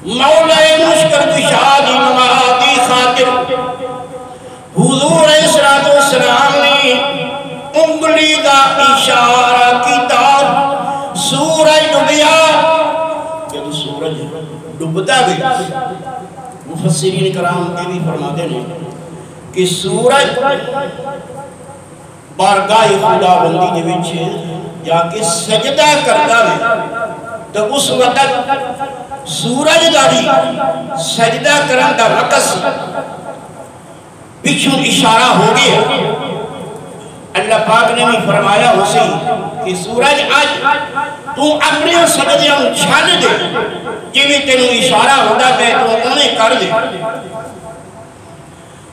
مولا مشکل کشا دی نماز دی خاطر حضور السلام نے انگلی دا اشارہ کیتا سورج ڈبیا جب سورج ڈبتا گیا مفسرین کرام کے بھی فرماتے ہیں کہ سورج بارگاہ خدا بندی دے وچ جا کے سجدہ کرتا ہے تو اس وقت سورج دا بھی سجدہ کرن دا وقت پیچھوں اشارہ ہو گیا اللہ پاک نے بھی فرمایا اسے کہ سورج آج تو اپنے سجدیاں چھل دے جویں تینوں اشارہ ہوتا ہے تو انہیں کر دے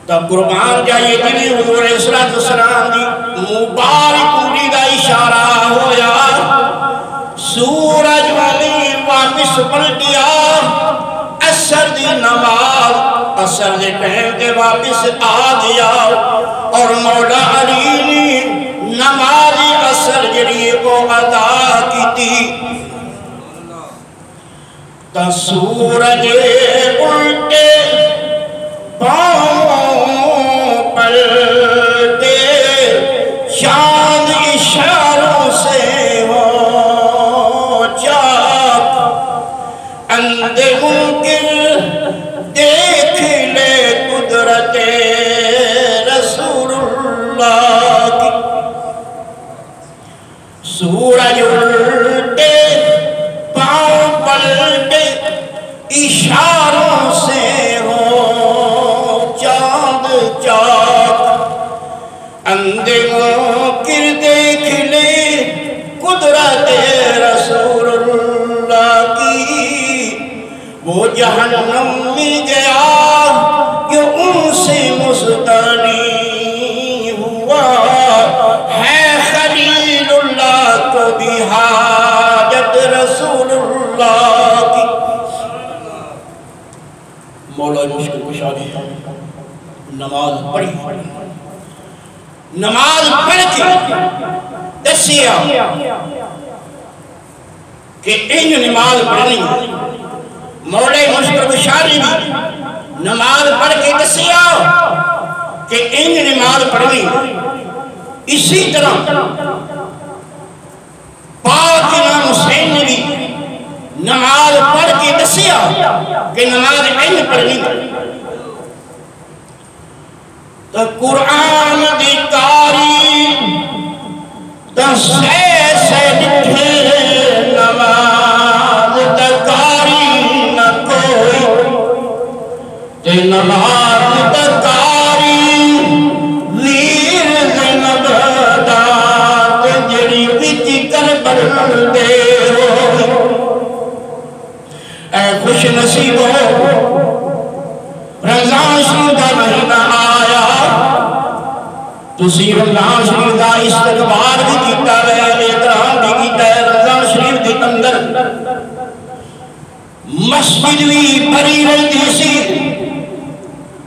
تب قربان جائیے کہ حضور السلام دی مبارک انگلی دا اشارہ ہویا سورج والی واپس پلٹیا اثر دی نماز اثر دے ٹائم دے واپس آ گیا اور مولا علی نے نماز اثر جڑی کو ادا کی تھی تا سورج الٹے پاؤں پلٹے چاند اشاروں سے ہو چاک اندھے منکر دیکھ لے قدرت رسول اللہ کی سورج الٹے پاؤں پلٹے اشاروں سے ہو چاند چاک اندھے منکر دیکھ لے قدرت رسول اللہ کی وہ جہنم میں گیا کہ ان سے مستغنی ہوا ہے خلیل اللہ کو بھی حاجت رسول اللہ کی مولا مشکل کشا دی نماز پڑھی نماز پڑھ کے دسیا کہ ان نماز پڑھنی مولا مشکل کشا دی نماز پڑھ کے دسیا کہ ان نماز پڑھنی اسی طرح پاک امام حسین نے بھی نماز پڑھ کے دسیا کہ نماز این پڑھنی تو قرآن دی کاری تو سے لکھے نماز دکاری نہ کوئی تے نماز دکاری ویر زینب دات جڑی بیتی کربل دے اے خوش نصیب ہو رمضان شریف کا مہینہ آیا تسی رمضان شریف کا استقبال بھی کیتا ہے احترام بھی کیتا ہے رمضان شریف کے اندر مسجد بھی بھری رہتی سی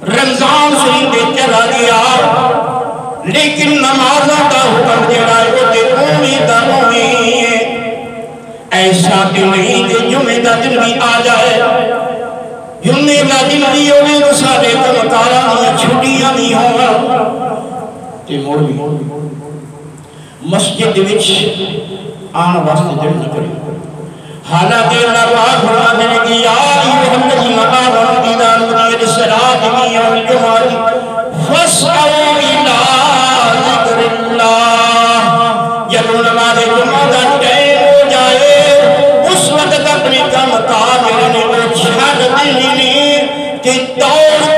رمضان شریف میں چلا گیا لیکن نمازوں کا حکم جڑا ہے وہ تے اومی ایسا کہ نہیں کہ جمعہ دا دن بھی آ جائے جمعہ دا دن بھی ہوئے تو سارے کمکارا نہیں چھٹیاں نہیں ہوگا تے موڑ بھی مسجد وچ آن واسطے دل نہ کرے حالانکہ اللہ پاک فرماتے ہیں کہ یا ایھا الذین آمنوا اذا نودی للصلاۃ من یوم الجمعۃ فاسعوا الی ذکر اللہ جب نماز جمعہ کا ٹائم ہو جائے اس وقت اپنے کام کاج وہ چھڑ دینے کہ دوڑ